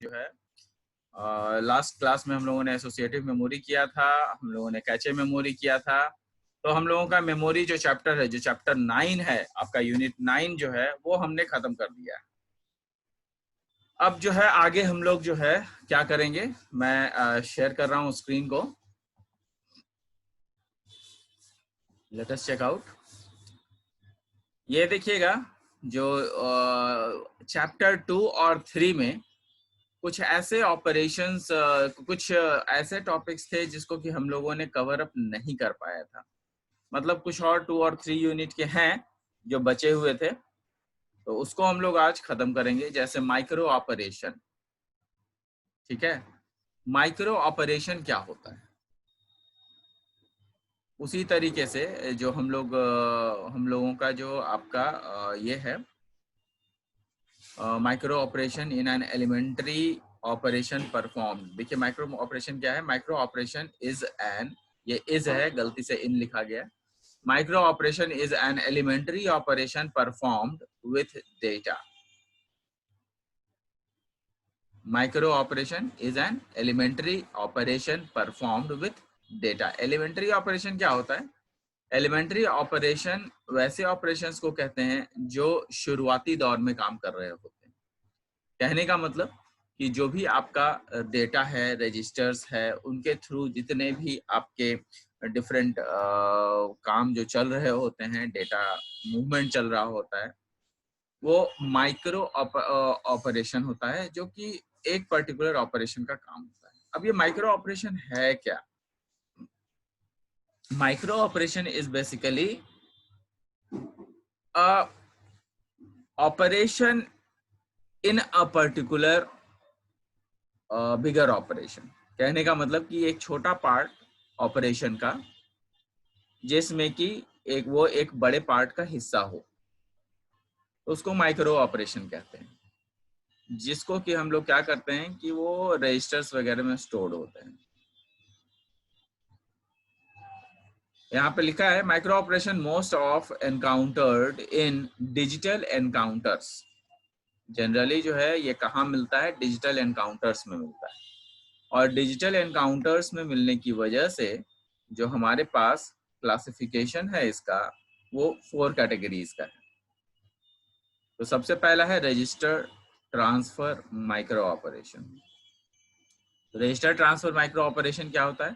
जो है last class में हम लोगों ने एसोसिएटिव मेमोरी किया था, हम लोगों ने कैचे मेमोरी किया था। तो हम लोगों का मेमोरी जो चैप्टर है, जो चैप्टर 9 है आपका, यूनिट 9 जो है वो हमने खत्म कर दिया है। अब जो है आगे हम लोग जो है क्या करेंगे, मैं शेयर कर रहा हूँ स्क्रीन को, लेट अस चेक आउट। ये देखिएगा, जो चैप्टर 2 और 3 में कुछ ऐसे ऑपरेशंस, कुछ ऐसे टॉपिक्स थे जिसको कि हम लोगों ने कवर अप नहीं कर पाया था। मतलब कुछ और 2 और 3 यूनिट के हैं जो बचे हुए थे, तो उसको हम लोग आज खत्म करेंगे। जैसे माइक्रो ऑपरेशन, ठीक है। माइक्रो ऑपरेशन क्या होता है, उसी तरीके से जो हम लोगों का जो आपका ये है micro operation in an elementary operation perform. देखिए माइक्रो ऑपरेशन क्या है, माइक्रो ऑपरेशन इज एन, ये इज है, गलती से इन लिखा गया। Micro operation is an elementary operation performed with data. Micro operation is an elementary operation performed with data. Elementary operation क्या होता है? एलिमेंट्री ऑपरेशन वैसे ऑपरेशंस को कहते हैं जो शुरुआती दौर में काम कर रहे होते हैं। कहने का मतलब कि जो भी आपका डेटा है, रजिस्टर्स है, उनके थ्रू जितने भी आपके डिफरेंट काम जो चल रहे होते हैं, डेटा मूवमेंट चल रहा होता है, वो माइक्रो ऑपरेशन होता है, जो कि एक पर्टिकुलर ऑपरेशन का काम होता है। अब ये माइक्रो ऑपरेशन है क्या? Micro operation is basically a operation in a particular bigger operation. कहने का मतलब कि एक छोटा पार्ट ऑपरेशन का जिसमें कि एक बड़े पार्ट का हिस्सा हो, तो उसको माइक्रो ऑपरेशन कहते हैं। जिसको कि हम लोग क्या करते हैं कि वो रजिस्टर्स वगैरह में स्टोर्ड होते हैं। यहाँ पे लिखा है micro operation most of encountered in digital encounters. Generally जो है ये कहाँ मिलता है? डिजिटल एनकाउंटर्स में मिलता है। और डिजिटल एनकाउंटर्स में मिलने की वजह से जो हमारे पास क्लासिफिकेशन है इसका, वो 4 कैटेगरीज का है। तो सबसे पहला है register transfer micro operation. Register transfer micro operation क्या होता है?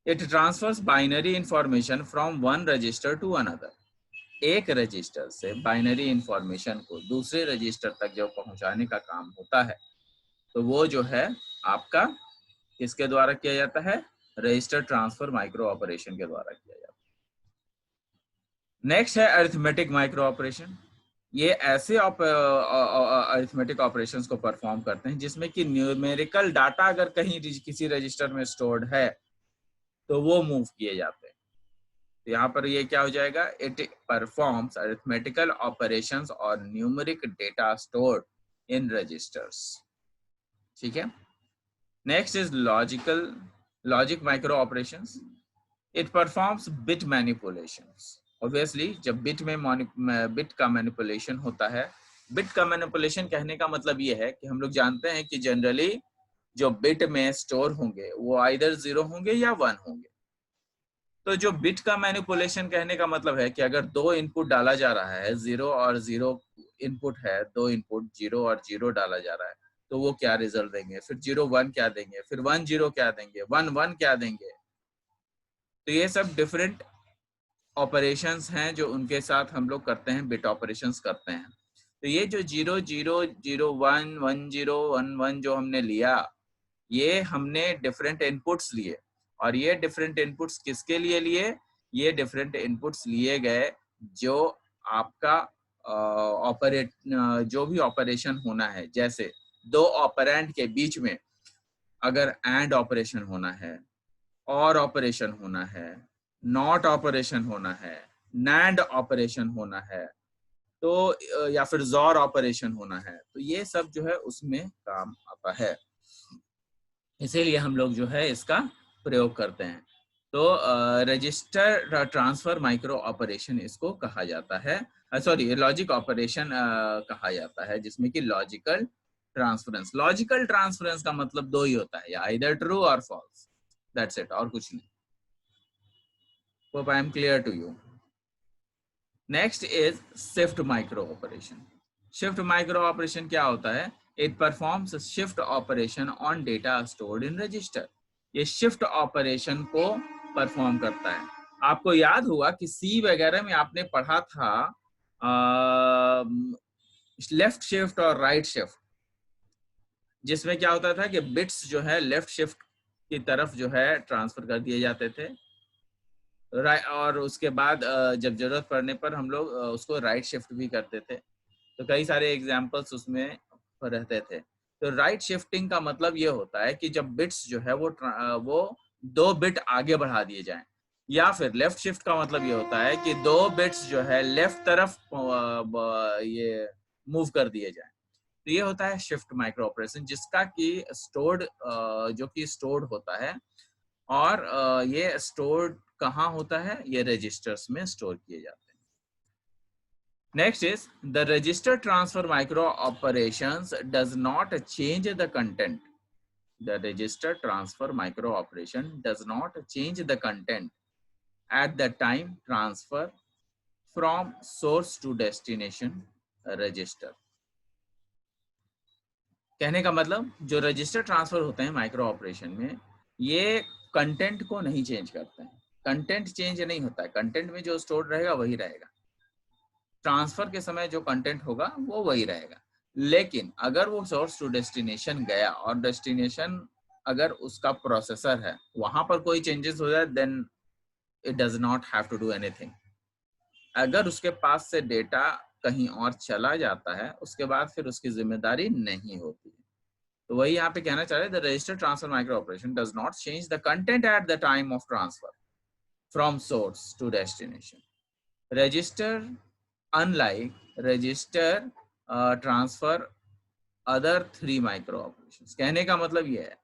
It transfers binary information from one register to another. एक रजिस्टर से बाइनरी इंफॉर्मेशन को दूसरे रजिस्टर तक जो पहुंचाने का काम होता है, तो वो जो है आपका किसके द्वारा किया जाता है? रजिस्टर ट्रांसफर माइक्रो ऑपरेशन के द्वारा किया जाता है। नेक्स्ट है अरिथमेटिक माइक्रो ऑपरेशन। ये ऐसे अरिथमेटिक ऑपरेशंस को परफॉर्म करते हैं जिसमें कि न्यूमेरिकल डाटा अगर कहीं किसी रजिस्टर में स्टोर्ड है तो वो मूव किए जाते हैं। तो यहाँ पर ये क्या हो जाएगा? इट परफॉर्म्स अरिथमेटिकल ऑपरेशंस और numeric data stored in registers. ठीक है। Next is logic micro operations. It performs bit manipulations. Obviously जब बिट का मैनिपुलेशन होता है, बिट का मैनिपुलेशन कहने का मतलब ये है कि हम लोग जानते हैं कि जनरली जो बिट में स्टोर होंगे वो आइदर 0 होंगे या 1 होंगे। तो जो बिट का मैनिपुलेशन कहने का मतलब है कि अगर 2 इनपुट डाला जा रहा है, 0 और 0 इनपुट है, 2 इनपुट 0 और 0 डाला जा रहा है, तो वो क्या रिजल्ट देंगे? फिर 0 1 क्या देंगे, फिर 1 0 क्या देंगे, 1 1 क्या देंगे। तो ये सब डिफरेंट ऑपरेशंस हैं जो उनके साथ हम लोग करते हैं, बिट ऑपरेशंस करते हैं। तो ये जो 0 0 0 1 1 0 1 1 जो हमने लिया, ये हमने डिफरेंट इनपुट्स लिए। और ये डिफरेंट इनपुट्स किसके लिए लिए? ये डिफरेंट इनपुट्स लिए गए जो आपका जो भी ऑपरेशन होना है, जैसे 2 ऑपरेंड के बीच में अगर एंड ऑपरेशन होना है, और ऑपरेशन होना है, नॉट ऑपरेशन होना है, नैंड ऑपरेशन होना है, तो या फिर जॉर ऑपरेशन होना है, तो ये सब जो है उसमें काम आता है। इसीलिए हम लोग जो है इसका प्रयोग करते हैं। तो रजिस्टर ट्रांसफर माइक्रो ऑपरेशन इसको कहा जाता है, सॉरी लॉजिक ऑपरेशन कहा जाता है, जिसमें कि लॉजिकल ट्रांसफरेंस। लॉजिकल ट्रांसफरेंस का मतलब दो ही होता है, या आइदर ट्रू और फॉल्स, दैट्स इट, और कुछ नहीं। Hope I am clear to you. Next is shift micro operation. Shift micro operation क्या होता है? It performs shift operation on data stored in register. ये शिफ्ट ऑपरेशन को परफॉर्म करता है। आपको याद होगा कि सी वगैरह में आपने पढ़ा था लेफ्ट शिफ्ट और राइट शिफ्ट, जिसमें क्या होता था कि बिट्स जो है लेफ्ट शिफ्ट की तरफ जो है ट्रांसफर कर दिए जाते थे, और उसके बाद जब जरूरत पड़ने पर हम लोग उसको राइट शिफ्ट भी करते थे। तो कई सारे एग्जाम्पल्स उसमें रहते थे। तो राइट शिफ्टिंग का मतलब ये होता है कि जब बिट्स जो है वो 2 बिट आगे बढ़ा दिए जाएं, या फिर लेफ्ट शिफ्ट का मतलब ये होता है कि 2 बिट्स जो है लेफ्ट तरफ ये मूव कर दिए जाएं। तो ये होता है शिफ्ट माइक्रो ऑपरेशन, जिसका कि स्टोर्ड जो कि स्टोर्ड होता है, और ये स्टोर्ड कहाँ होता है? ये रजिस्टर्स में स्टोर किए जाते हैं। Next is the register transfer micro operations does not change the content. The register transfer micro operation does not change the content at the time transfer from source to destination register. कहने का मतलब जो register transfer होते हैं micro operation में, ये content को नहीं चेंज करते हैं। कंटेंट चेंज नहीं होता है, कंटेंट में जो स्टोर रहेगा वही रहेगा। ट्रांसफर के समय जो कंटेंट होगा वो वही रहेगा, लेकिन अगर वो सोर्स टू डेस्टिनेशन गया और डेस्टिनेशन अगर उसका प्रोसेसर है, वहां पर कोई चेंजेस हो जाए, then it does not have to do anything. अगर उसके पास से डेटा कहीं और चला जाता है, उसके बाद फिर उसकी जिम्मेदारी नहीं होती है। तो वही यहाँ पे कहना चाह रहे हैं, the register transfer micro operation does not change the content at the time of transfer from source to destination register, unlike register transfer other 3 micro operations. कहने का मतलब ये है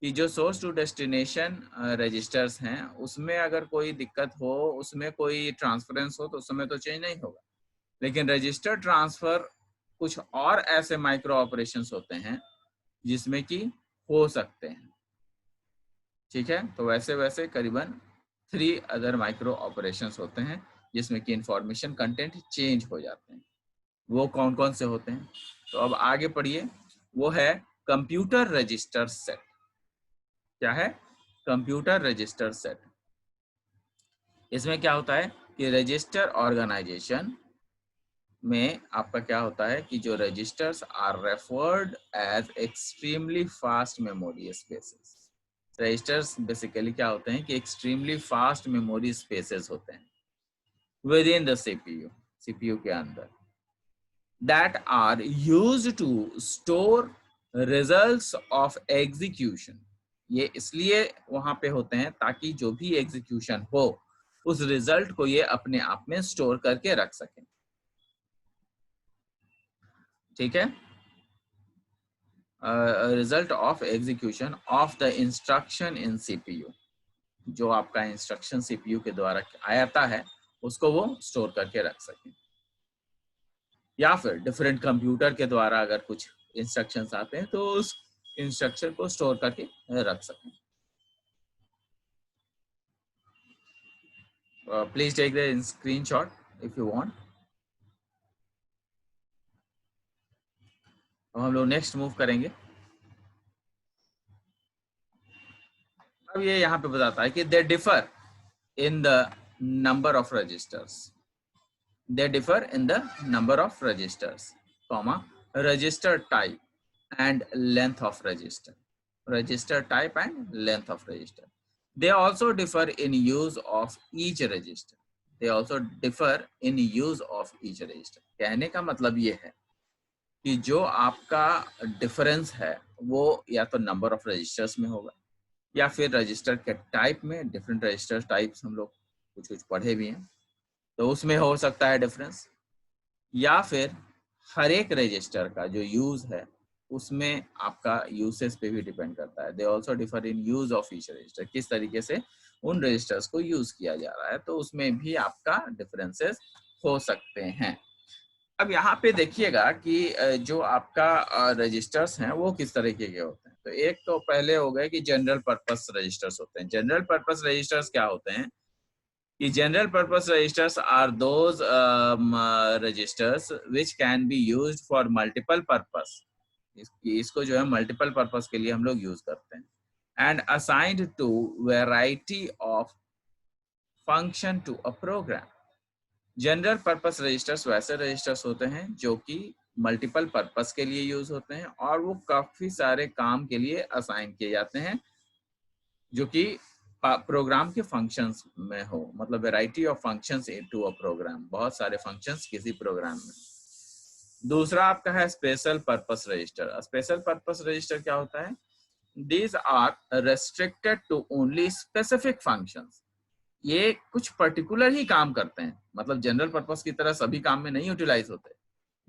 कि जो सोर्स टू डेस्टिनेशन रजिस्टर्स हैं, उसमें अगर कोई दिक्कत हो, उसमें कोई ट्रांसफरेंस हो, तो उस समय तो चेंज नहीं होगा। लेकिन रजिस्टर ट्रांसफर कुछ और ऐसे माइक्रो ऑपरेशंस होते हैं जिसमें कि हो सकते हैं। ठीक है, तो वैसे वैसे करीबन 3 अदर माइक्रो ऑपरेशंस होते हैं जिसमें कि इंफॉर्मेशन कंटेंट चेंज हो जाते हैं। वो कौन कौन से होते हैं? तो अब आगे पढ़िए। वो है कंप्यूटर रजिस्टर सेट। क्या है? Computer register set. इसमें क्या होता है कि रजिस्टर ऑर्गेनाइजेशन में आपका क्या होता है कि जो registers are referred as extremely fast memory spaces. Registers basically क्या होते हैं कि एक्सट्रीमली फास्ट मेमोरी स्पेसेस होते हैं विद इन द सीपीयू के अंदर, that are used to store results of execution। ये इसलिए वहां पे होते हैं ताकि जो भी एग्जीक्यूशन हो, उस रिजल्ट को ये अपने आप में स्टोर करके रख सकें। ठीक है, result of execution of the instruction in CPU. जो आपका इंस्ट्रक्शन सीपीयू के द्वारा आता है, उसको वो स्टोर करके रख सकें। या फिर डिफरेंट कंप्यूटर के द्वारा अगर कुछ इंस्ट्रक्शंस आते हैं तो उस इंस्ट्रक्शन को स्टोर करके रख सकें। Please take the screenshot if you want. हम लोग नेक्स्ट मूव करेंगे। अब ये यहाँ पे बताता है कि they differ in the number of registers. They differ in the number of registers, comma, register type and length of register type and length of register. They also differ in use of each register. They also differ in use of each register. कहने का मतलब ये है कि जो आपका difference है वो या तो नंबर ऑफ रजिस्टर्स में होगा, या फिर रजिस्टर के टाइप में। डिफरेंट रजिस्टर टाइप्स हम लोग कुछ कुछ पढ़े भी हैं, तो उसमें हो सकता है डिफरेंस, या फिर हर एक रजिस्टर का जो यूज है उसमें आपका यूसेज पे भी डिपेंड करता है। They also differ in use of each resistor. किस तरीके से उन रजिस्टर्स को यूज किया जा रहा है, तो उसमें भी आपका डिफरेंसेस हो सकते हैं। अब यहाँ पे देखिएगा कि जो आपका रजिस्टर्स हैं वो किस तरीके के होते हैं। तो एक तो पहले हो गए कि जनरल पर्पस रजिस्टर्स होते हैं। जनरल पर्पस रजिस्टर्स क्या होते हैं कि general purpose registers are those registers which can be used for multiple purpose. इसको जो है मल्टीपल पर्पस के लिए हम लोग यूज करते हैं। And assigned to variety of function to a program. General purpose registers वैसे रजिस्टर्स होते हैं जो कि मल्टीपल पर्पस के लिए यूज होते हैं और वो काफी सारे काम के लिए असाइन किए जाते हैं जो कि प्रोग्राम के फंक्शंस में हो, मतलब variety of functions into a program, बहुत सारे फंक्शंस किसी प्रोग्राम में। दूसरा आपका है special purpose register. Special purpose register क्या होता है? These are restricted to only specific functions. ये कुछ पर्टिकुलर ही काम करते हैं, मतलब जनरल पर्पस की तरह सभी काम में नहीं यूटिलाइज होते।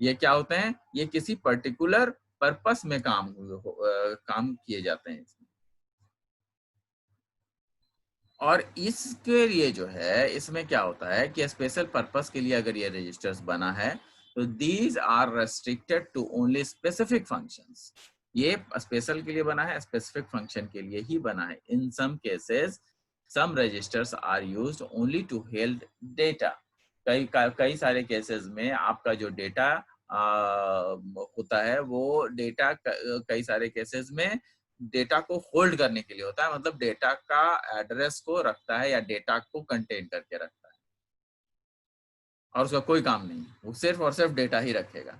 ये क्या होते हैं? ये किसी पर्टिकुलर पर्पस में काम किए जाते हैं इसमें। और इसके लिए जो है इसमें क्या होता है कि स्पेशल पर्पस के लिए अगर ये रजिस्टर्स बना है तो these are restricted to only specific functions. ये स्पेशल के लिए बना है, स्पेसिफिक फंक्शन के लिए ही बना है। In some cases some registers are used only to hold data. कई सारे केसेस में आपका जो डेटा होता है वो डेटा कई सारे केसेस में डेटा को होल्ड करने के लिए होता है, मतलब डेटा का एड्रेस को रखता है या डेटा को कंटेन करके रखता है और उसका कोई काम नहीं, वो सिर्फ और सिर्फ डेटा ही रखेगा।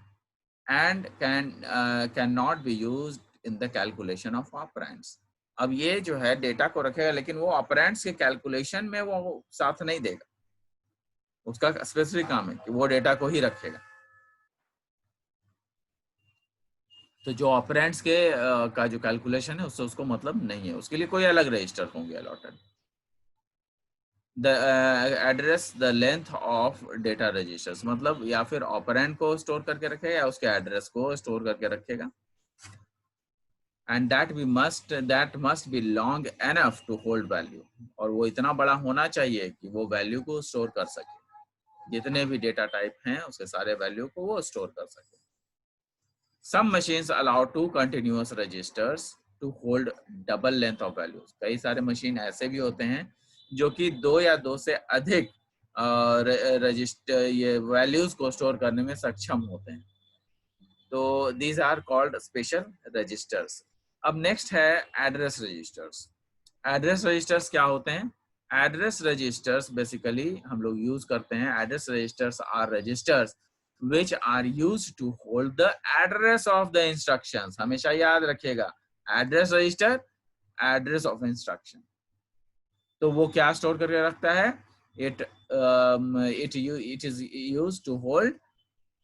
And can not be used in the calculation of operands. अब ये जो है डेटा को रखेगा लेकिन वो ऑपरेंड्स के कैलकुलेशन में वो साथ नहीं देगा, उसका स्पेसिफिक काम है कि वो डेटा को ही रखेगा। तो जो ऑपरेंड्स के का जो कैलकुलेशन है उससे उसको मतलब नहीं है, उसके लिए कोई अलग रजिस्टर होंगे allotted. The address the length of data registers, मतलब या फिर ऑपरेंड को स्टोर करके रखेगा या उसके एड्रेस को स्टोर करके रखेगा। And that must be long enough to hold value, और वो इतना बड़ा होना चाहिए कि वो वैल्यू को स्टोर कर सके, जितने भी डेटा टाइप हैं उसके सारे वैल्यू को वो स्टोर कर सके। Some machines allow two continuous registers to hold double length of values। कई सारे मशीन ऐसे भी होते हैं जो कि दो या दो से अधिक रजिस्टर ये वैल्यूज को स्टोर करने में सक्षम होते हैं। तो these are called special registers। अब नेक्स्ट है एड्रेस रजिस्टर्स। एड्रेस रजिस्टर्स क्या होते हैं? एड्रेस रजिस्टर्स बेसिकली हम लोग यूज करते हैं, address registers are registers which are used to hold the address of the instructions। हमेशा याद रखिएगा, address register address of instruction. तो वो क्या स्टोर करके रखता है? it is used to hold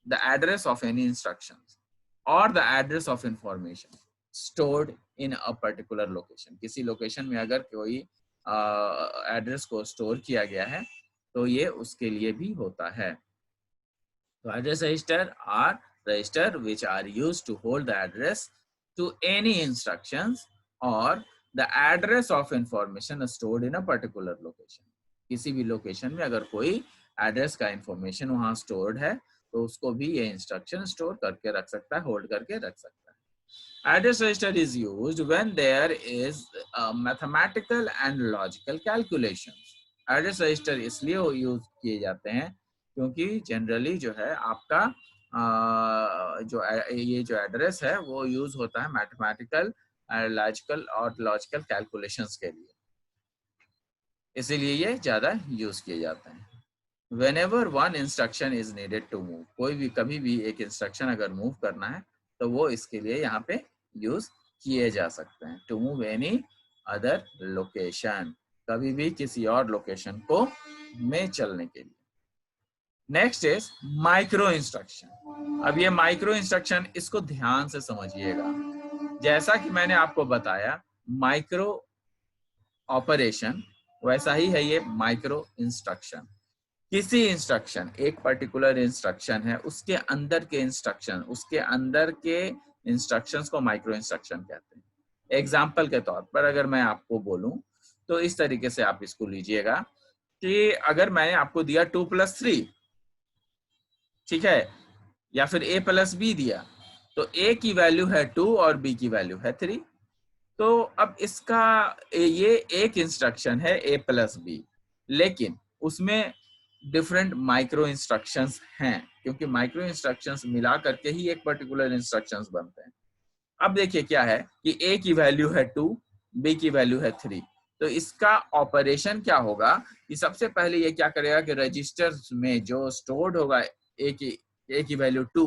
the address of any instructions or the address of information stored in a particular location। किसी लोकेशन में अगर कोई एड्रेस को स्टोर किया गया है तो ये उसके लिए भी होता है। So address register are register which are used to hold the address to any instructions or the address of information stored in a particular location। किसी भी लोकेशन में अगर कोई एड्रेस का इंफॉर्मेशन वहां स्टोर्ड है तो उसको भी ये इंस्ट्रक्शन स्टोर करके रख सकता है, होल्ड करके रख सकता है। Address register is used when there is mathematical and logical calculations. Address register इसलिए यूज किए जाते हैं क्योंकि जनरली जो है आपका ये जो एड्रेस है वो यूज होता है मैथमेटिकल, लॉजिकल और लॉजिकल कैलकुलेशंस के लिए, इसीलिए ये ज्यादा यूज किए जाते हैं। Whenever one instruction is needed to move, कोई भी कभी भी एक इंस्ट्रक्शन अगर मूव करना है तो वो इसके लिए यहाँ पे यूज किए जा सकते हैं। To move any other location, कभी भी किसी और लोकेशन को में चलने के लिए। Next is micro instruction. अब ये माइक्रो इंस्ट्रक्शन इसको ध्यान से समझिएगा। जैसा कि मैंने आपको बताया माइक्रो ऑपरेशन, वैसा ही है ये माइक्रो इंस्ट्रक्शन। किसी इंस्ट्रक्शन, एक पर्टिकुलर इंस्ट्रक्शन है, उसके अंदर के इंस्ट्रक्शंस को माइक्रो इंस्ट्रक्शन कहते हैं। एग्जाम्पल के तौर पर अगर मैं आपको बोलूं तो इस तरीके से आप इसको लीजिएगा कि अगर मैंने आपको दिया 2+3, ठीक है, या फिर a प्लस बी दिया, तो a की वैल्यू है 2 और b की वैल्यू है 3। तो अब इसका ये एक इंस्ट्रक्शन है a प्लस बी, लेकिन उसमें डिफरेंट माइक्रो इंस्ट्रक्शंस हैं, क्योंकि माइक्रो इंस्ट्रक्शंस मिला करके ही एक पर्टिकुलर इंस्ट्रक्शंस बनते हैं। अब देखिए क्या है कि a की वैल्यू है 2, b की वैल्यू है 3। तो इसका ऑपरेशन क्या होगा कि सबसे पहले ये क्या करेगा कि रजिस्टर्स में जो स्टोर्ड होगा a की वैल्यू 2,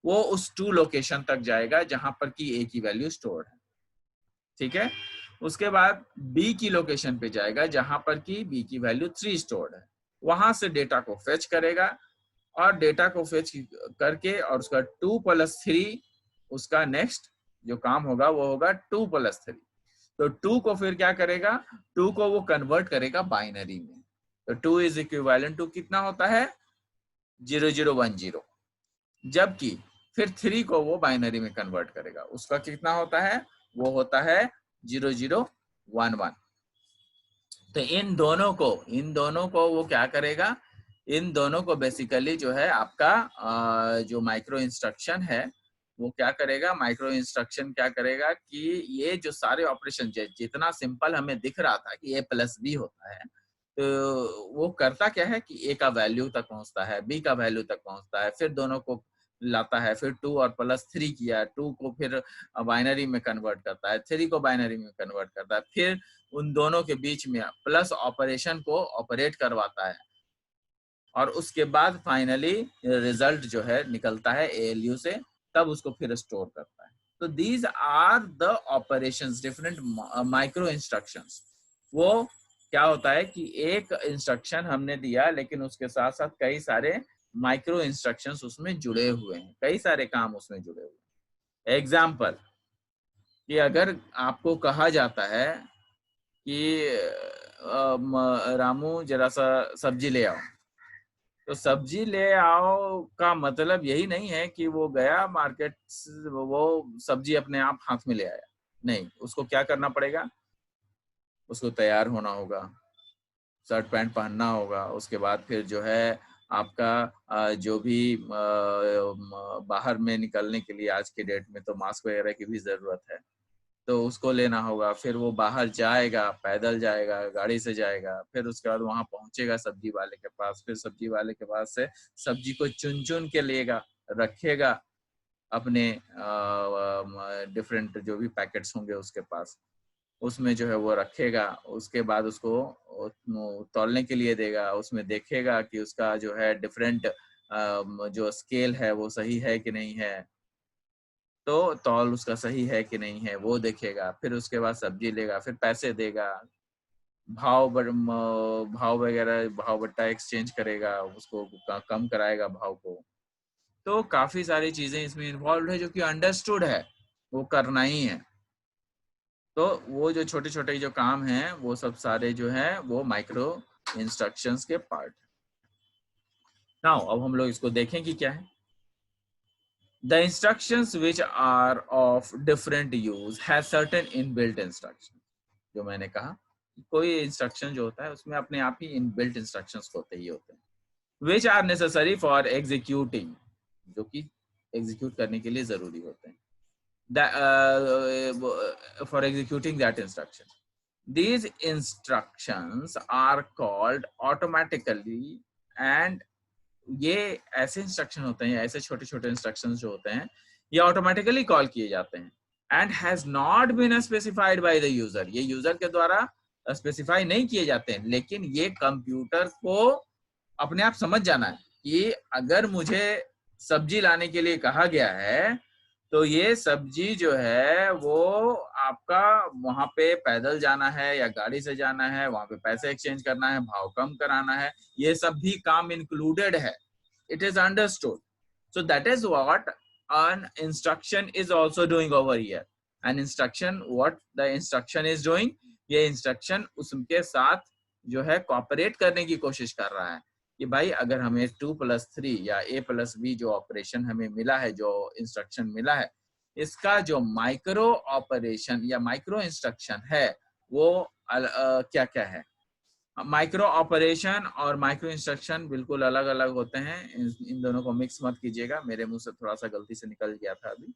वो उस 2 लोकेशन तक जाएगा जहां पर कि a की वैल्यू स्टोर्ड है, ठीक है। उसके बाद b की लोकेशन पे जाएगा जहां पर कि b की वैल्यू 3 स्टोर्ड है, वहां से डेटा को फेच करेगा, और डेटा को फेच करके और उसका 2 प्लस 3, उसका नेक्स्ट जो काम होगा वो होगा 2 प्लस 3। तो 2 को फिर क्या करेगा, 2 को वो कन्वर्ट करेगा बाइनरी में। तो 2 इज इक्विवेलेंट टू कितना होता है, 0010। जबकि फिर 3 को वो बाइनरी में कन्वर्ट करेगा, उसका कितना होता है, वो होता है 0011। तो इन दोनों को वो क्या करेगा, इन दोनों को बेसिकली जो है आपका जो माइक्रो इंस्ट्रक्शन है वो क्या करेगा, माइक्रो इंस्ट्रक्शन क्या करेगा कि ये जो सारे ऑपरेशन जितना सिंपल हमें दिख रहा था कि a प्लस बी होता है, तो वो करता क्या है कि a का वैल्यू तक पहुंचता है, b का वैल्यू तक पहुंचता है, फिर दोनों को लाता है, फिर 2 और प्लस 3 किया, 2 को फिर बाइनरी में कन्वर्ट करता है, 3 को बाइनरी में कन्वर्ट करता है, फिर उन दोनों के बीच में प्लस ऑपरेशन को ऑपरेट करवाता है, और उसके बाद फाइनली रिजल्ट जो है निकलता है ALU से, तब उसको फिर स्टोर करता है। तो these are the operations, different micro instructions. वो क्या होता है कि एक इंस्ट्रक्शन हमने दिया, लेकिन उसके साथ साथ कई सारे माइक्रो इंस्ट्रक्शंस उसमें जुड़े हुए हैं, कई सारे काम उसमें जुड़े हुए हैं। एग्जाम्पल कि अगर आपको कहा जाता है कि रामू जरा सा सब्जी ले आओ, तो सब्जी ले आओ का मतलब यही नहीं है कि वो गया मार्केट, वो सब्जी अपने आप हाथ में ले आया, नहीं, उसको क्या करना पड़ेगा, उसको तैयार होना होगा, शर्ट पैंट पहनना होगा, उसके बाद फिर जो है आपका जो भी बाहर में निकलने के लिए आज के डेट में तो मास्क वगैरह की भी जरूरत है, तो उसको लेना होगा, फिर वो बाहर जाएगा, पैदल जाएगा, गाड़ी से जाएगा, फिर उसके बाद वहां पहुंचेगा सब्जी वाले के पास, फिर सब्जी वाले के पास से सब्जी को चुन चुन के लेगा, रखेगा अपने डिफरेंट जो भी पैकेट्स होंगे उसके पास, उसमें जो है वो रखेगा, उसके बाद उसको तौलने के लिए देगा, उसमें देखेगा कि उसका जो है डिफरेंट जो स्केल है वो सही है कि नहीं है, तो तौल उसका सही है कि नहीं है वो देखेगा, फिर उसके बाद सब्जी लेगा, फिर पैसे देगा, भाव वगैरह, भाव बट्टा एक्सचेंज करेगा, उसको कम कराएगा भाव को। तो काफी सारी चीजें इसमें इन्वॉल्व है जो कि अंडरस्टूड है, वो करना ही है। तो वो जो छोटे छोटे जो काम हैं वो सब सारे जो हैं वो माइक्रो इंस्ट्रक्शंस के पार्ट। नाउ अब हम लोग इसको देखें कि क्या है। The instructions which are of different use has certain inbuilt instructions। जो मैंने कहा कोई इंस्ट्रक्शन जो होता है उसमें अपने आप ही इनबिल्ट इंस्ट्रक्शंस होते ही होते हैं, which are necessary for executing, जो कि एग्जीक्यूट करने के लिए जरूरी होते हैं, for executing that instruction. These instructions are called automatically, and ये ऐसे इंस्ट्रक्शन होते हैं, ऐसे छोटे छोटे इंस्ट्रक्शन जो होते हैं ये ऑटोमेटिकली कॉल किए जाते हैं, and has not been specified by the user, ये यूजर के द्वारा स्पेसिफाई नहीं किए जाते हैं, लेकिन ये कंप्यूटर को अपने आप समझ जाना है कि अगर मुझे सब्जी लाने के लिए कहा गया है तो ये सब्जी जो है वो आपका वहां पे पैदल जाना है या गाड़ी से जाना है, वहां पे पैसे एक्सचेंज करना है, भाव कम कराना है, ये सब भी काम इंक्लूडेड है, it is understood. So that is what an instruction is also doing over here. An instruction, what the instruction is doing, ये instruction उसके साथ जो है कॉपरेट करने की कोशिश कर रहा है कि भाई अगर हमें 2+3 या a प्लस बी जो ऑपरेशन हमें मिला है, जो इंस्ट्रक्शन मिला है, इसका जो माइक्रो ऑपरेशन या माइक्रो इंस्ट्रक्शन है वो क्या क्या है, माइक्रो ऑपरेशन और माइक्रो इंस्ट्रक्शन बिल्कुल अलग अलग होते हैं, इन दोनों को मिक्स मत कीजिएगा, मेरे मुंह से थोड़ा सा गलती से निकल गया था अभी।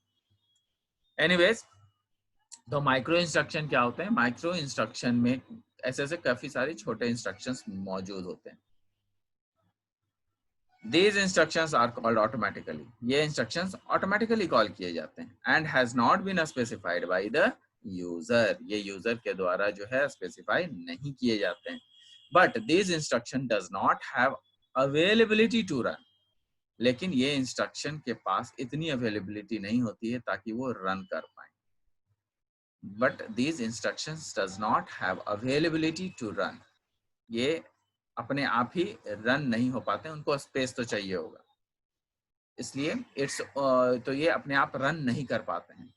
एनीवेज, तो माइक्रो इंस्ट्रक्शन क्या होते हैं? माइक्रो इंस्ट्रक्शन में ऐसे ऐसे काफी सारे छोटे इंस्ट्रक्शंस मौजूद होते हैं। These instructions are called automatically. ये instructions automatically कॉल किए जाते हैं and has not been specified by the user. ये user के द्वारा जो है specify नहीं किए जाते हैं. But these instruction does not have availability to run. लेकिन ये instruction के पास इतनी availability नहीं होती है ताकि वो run कर पाए. But these instructions does not have availability to run. ये अपने आप ही रन नहीं हो पाते, उनको स्पेस तो चाहिए होगा, इसलिए तो ये अपने आप रन नहीं कर पाते हैं।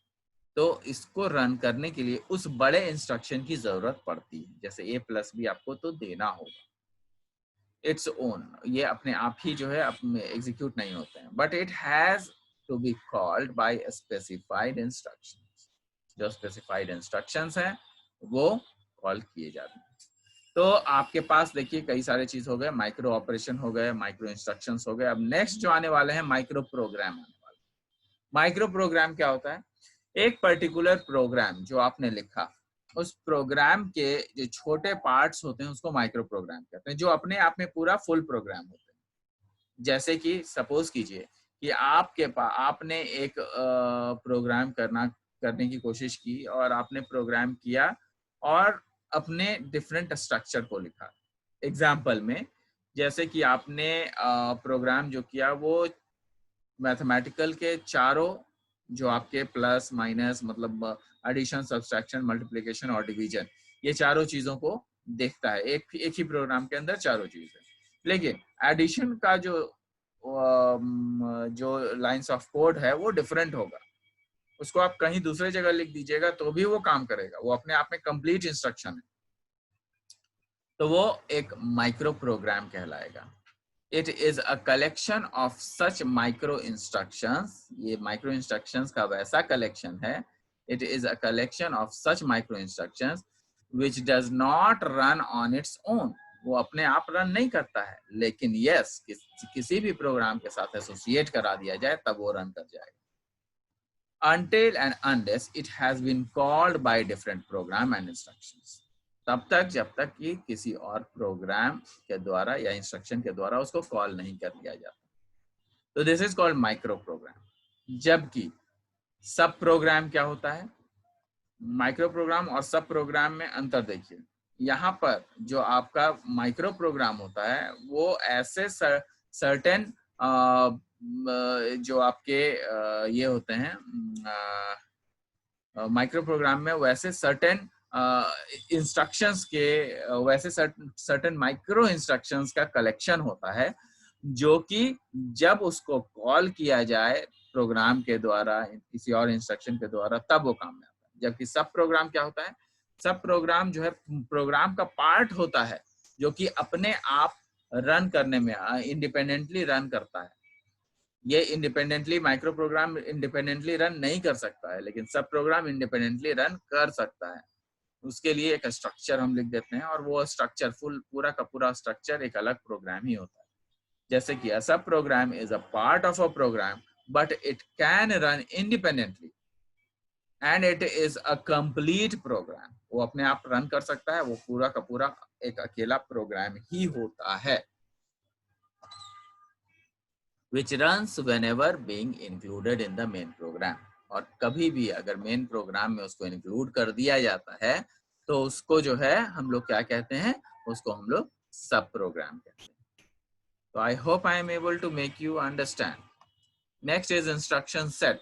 तो इसको रन करने के लिए उस बड़े इंस्ट्रक्शन की जरूरत पड़ती है, जैसे a प्लस भी आपको तो देना होगा, इट्स ओन, ये अपने आप ही जो है एग्जीक्यूट नहीं होते हैं, but it has to be called by specified instructions. जो स्पेसिफाइड इंस्ट्रक्शंस हैं वो कॉल किए जाते हैं। तो आपके पास देखिए कई सारे चीज हो गए, माइक्रो ऑपरेशन हो गए, माइक्रो इंस्ट्रक्शंस हो गए। अब नेक्स्ट जो आने वाले हैं माइक्रो प्रोग्राम आने वाले। माइक्रो प्रोग्राम क्या होता है? एक पर्टिकुलर प्रोग्राम जो आपने लिखा, उस प्रोग्राम के जो छोटे पार्ट्स होते हैं उसको माइक्रो प्रोग्राम कहते हैं, जो अपने आप में पूरा फुल प्रोग्राम होते हैं। जैसे कि सपोज कीजिए कि आपने एक प्रोग्राम करने की कोशिश की और आपने प्रोग्राम किया और अपने डिफरेंट स्ट्रक्चर को लिखा। एग्जाम्पल में जैसे कि आपने प्रोग्राम जो किया वो मैथमेटिकल के चारों जो आपके प्लस माइनस मतलब एडिशन, सब्सट्रैक्शन, मल्टीप्लिकेशन और डिवीजन, ये चारों चीजों को देखता है। एक ही प्रोग्राम के अंदर चारों चीजें। लेकिन एडिशन का जो लाइंस ऑफ कोड है वो डिफरेंट होगा। उसको आप कहीं दूसरे जगह लिख दीजिएगा तो भी वो काम करेगा, वो अपने आप में कंप्लीट इंस्ट्रक्शन है, तो वो एक माइक्रो प्रोग्राम कहलाएगा। It is a collection of such micro instructions. ये micro instructions का वैसा collection है. It is a collection of such micro instructions which does not run on its own. वो अपने आप रन नहीं करता है, लेकिन yes, किसी भी प्रोग्राम के साथ एसोसिएट करा दिया जाए तब वो रन कर जाएगा। Until and unless it has been called by different program and instructions. तब तक जब तक कि किसी और प्रोग्राम के द्वारा या इंस्ट्रक्शन के द्वारा उसको कॉल नहीं कर दिया जाता, तो this is called micro program. जबकि सब प्रोग्राम क्या होता है? माइक्रो प्रोग्राम और सब प्रोग्राम में अंतर देखिए। यहाँ पर जो आपका माइक्रो प्रोग्राम होता है वो ऐसे सर्टेन जो आपके ये होते हैं माइक्रो प्रोग्राम में वैसे सर्टेन इंस्ट्रक्शंस के वैसे सर्टेन माइक्रो इंस्ट्रक्शंस का कलेक्शन होता है, जो कि जब उसको कॉल किया जाए प्रोग्राम के द्वारा, किसी और इंस्ट्रक्शन के द्वारा, तब वो काम में आता है। जबकि सब प्रोग्राम क्या होता है? सब प्रोग्राम जो है प्रोग्राम का पार्ट होता है जो कि अपने आप रन करने में इंडिपेंडेंटली रन करता है। ये independently micro program independently run नहीं कर सकता है, लेकिन सब प्रोग्राम इंडिपेंडेंटली रन कर सकता है। उसके लिए एक स्ट्रक्चर हम लिख देते हैं और वो स्ट्रक्चर पूरा का पूरा स्ट्रक्चर एक अलग प्रोग्राम ही होता है। जैसे कि sub program is a part of a program but it can run independently and it is a complete program. वो अपने आप रन कर सकता है, वो पूरा का पूरा एक अकेला प्रोग्राम ही होता है। which runs whenever being included in the main program. और कभी भी अगर मेन प्रोग्राम में उसको इंक्लूड कर दिया जाता है तो उसको जो है हम लोग क्या कहते हैं? उसको हम लोग सब प्रोग्राम कहते हैं। तो I hope I am able to make you understand. Next is instruction set.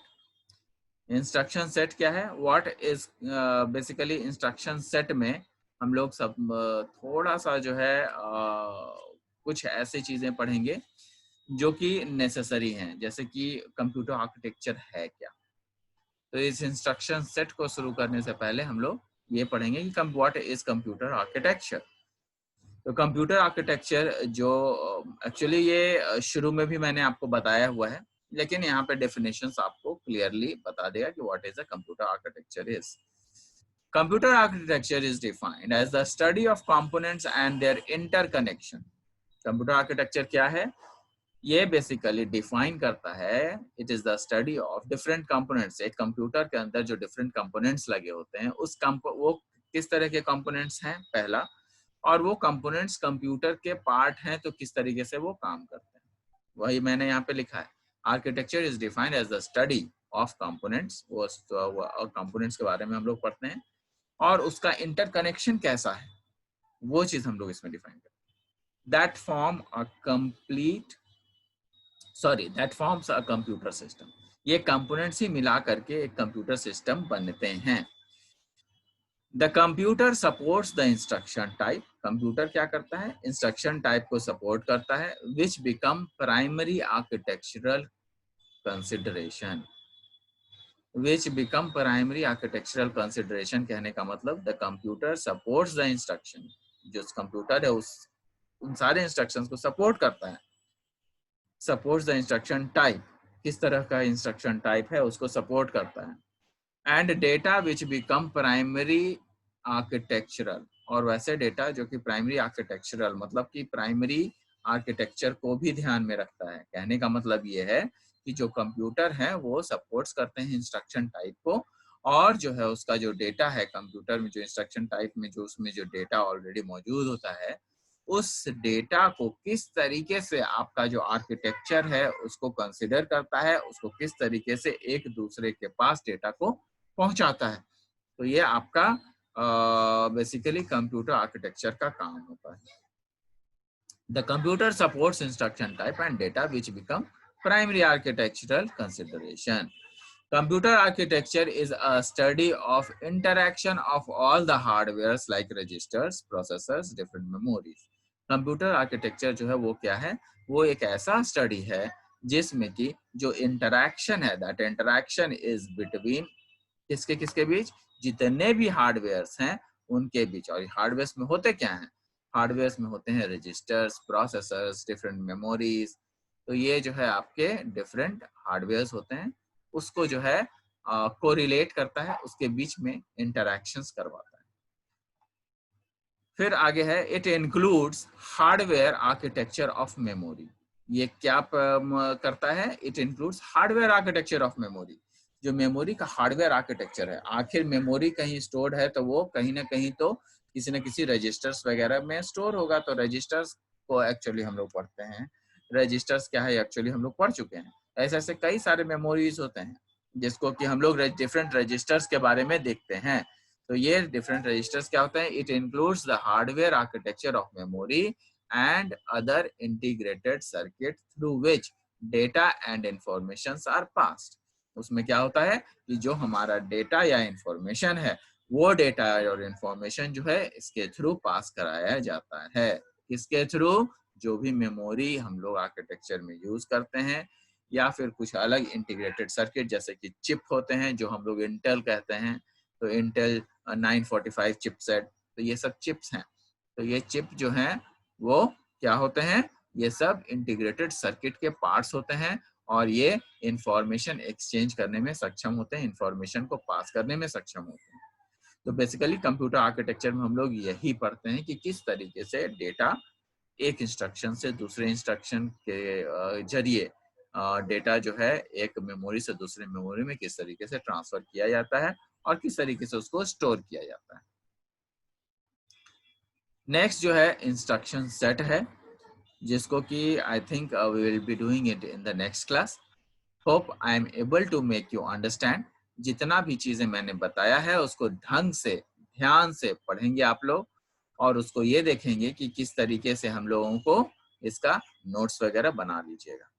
Instruction set क्या है? What is basically instruction set में हम लोग सब थोड़ा सा जो है कुछ ऐसी चीजें पढ़ेंगे जो कि नेसेसरी हैं, जैसे कि कंप्यूटर आर्किटेक्चर है क्या। तो इस इंस्ट्रक्शन सेट को शुरू करने से पहले हम लोग ये पढ़ेंगे कि व्हाट इज कंप्यूटर आर्किटेक्चर। तो कंप्यूटर आर्किटेक्चर जो एक्चुअली ये शुरू में भी मैंने आपको बताया हुआ है, लेकिन यहाँ पे डेफिनेशंस आपको क्लियरली बता देगा कि what is a computer architecture is. Computer architecture is defined as the study of components and their interconnection. Computer architecture क्या है? ये बेसिकली डिफाइन करता है, it is the study of different components. एक कंप्यूटर के अंदर जो डिफरेंट कंपोनेंट्स लगे होते हैं वो किस तरह के कंपोनेंट्स हैं पहला, और वो कंपोनेंट्स कंप्यूटर के पार्ट हैं तो किस तरीके से वो काम करते हैं, वही मैंने यहाँ पे लिखा है। Architecture is defined as the study of components, वो कंपोनेंट्स के बारे में हम लोग पढ़ते हैं, और उसका इंटरकनेक्शन कैसा है वो चीज हम लोग इसमें डिफाइन करते हैं। That forms a computer system. ये कंपोनेंट्स ही मिला करके एक कंप्यूटर सिस्टम बनते हैं। The computer supports the instruction type. Computer क्या करता है? इंस्ट्रक्शन टाइप को सपोर्ट करता है, विच बिकम प्राइमरी आर्किटेक्चरल कंसिडरेशन। विच बिकम प्राइमरी आर्किटेक्चरल कंसिडरेशन कहने का मतलब the computer supports the instruction, जो कंप्यूटर है उन सारे इंस्ट्रक्शंस को सपोर्ट करता है। सपोर्ट्स द इंस्ट्रक्शन टाइप, किस तरह का इंस्ट्रक्शन टाइप है उसको सपोर्ट करता है। And data which become primary architectural, और वैसे डेटा जो कि प्राइमरी आर्किटेक्चरल मतलब कि प्राइमरी आर्किटेक्चर को भी ध्यान में रखता है। कहने का मतलब ये है कि जो कंप्यूटर है वो सपोर्ट्स करते हैं इंस्ट्रक्शन टाइप को, और जो है उसका जो डेटा है कंप्यूटर में, जो इंस्ट्रक्शन टाइप में जो उसमें जो डेटा ऑलरेडी मौजूद होता है, उस डेटा को किस तरीके से आपका जो आर्किटेक्चर है उसको कंसिडर करता है, उसको किस तरीके से एक दूसरे के पास डेटा को पहुंचाता है। तो ये आपका बेसिकली कंप्यूटर आर्किटेक्चर का काम होता है। The computer supports instruction type and data which become primary architectural consideration. Computer architecture is a study of interaction of all the hardwares like registers, processors, different memories. Computer architecture जो है वो क्या है? वो एक ऐसा स्टडी है जिसमें कि जो इंटरैक्शन है, that interaction is between किसके किसके बीच? जितने भी हार्डवेयर्स हैं उनके बीच। और हार्डवेयर्स में होते क्या हैं? हार्डवेयर्स में होते हैं रजिस्टर्स, प्रोसेसर्स, डिफरेंट मेमोरीज। तो ये जो है आपके डिफरेंट हार्डवेयर्स होते हैं, उसको जो है कोरिलेट करता है, उसके बीच में इंटरैक्शंस करवाता है। फिर आगे है it includes hardware architecture of memory. ये क्या करता है? It includes hardware architecture of memory. जो मेमोरी का हार्डवेयर आर्किटेक्चर है, आखिर मेमोरी कहीं स्टोर्ड है तो वो कहीं ना कहीं तो किसी न किसी रजिस्टर्स वगैरह में स्टोर होगा। तो रजिस्टर्स को एक्चुअली हम लोग पढ़ते हैं, रजिस्टर्स क्या है एक्चुअली हम लोग पढ़ चुके हैं। ऐसे ऐसे कई सारे मेमोरीज होते हैं जिसको कि हम लोग डिफरेंट रजिस्टर्स के बारे में देखते हैं। तो ये डिफरेंट रजिस्टर्स क्या होता है? It includes the hardware architecture of memory and other integrated circuit through which data and informations are passed. उसमें क्या होता है कि जो हमारा डेटा या इंफॉर्मेशन है, वो डेटा और इंफॉर्मेशन जो है इसके थ्रू पास कराया जाता है। किसके थ्रू? जो भी मेमोरी हम लोग आर्किटेक्चर में यूज करते हैं, या फिर कुछ अलग इंटीग्रेटेड सर्किट जैसे कि चिप होते हैं जो हम लोग इंटेल कहते हैं। तो इंटेल 945 चिपसेट, तो ये सब चिप्स हैं। तो ये चिप जो हैं वो क्या होते हैं? ये सब इंटीग्रेटेड सर्किट के पार्ट्स होते हैं, और ये इंफॉर्मेशन एक्सचेंज करने में सक्षम होते हैं, इंफॉर्मेशन को पास करने में सक्षम होते हैं। तो बेसिकली कंप्यूटर आर्किटेक्चर में हम लोग यही पढ़ते हैं कि किस तरीके से डेटा एक इंस्ट्रक्शन से दूसरे इंस्ट्रक्शन के जरिए डेटा जो है एक मेमोरी से दूसरे मेमोरी में किस तरीके से ट्रांसफर किया जाता है और किस तरीके से उसको स्टोर किया जाता है। नेक्स्ट जो है इंस्ट्रक्शन सेट है, जिसको कि I think we will be doing it in the next class. Hope I am able to make you understand. जितना भी चीजें मैंने बताया है उसको ढंग से ध्यान से पढ़ेंगे आप लोग, और उसको ये देखेंगे कि किस तरीके से हम लोगों को इसका नोट्स वगैरह बना लीजिएगा।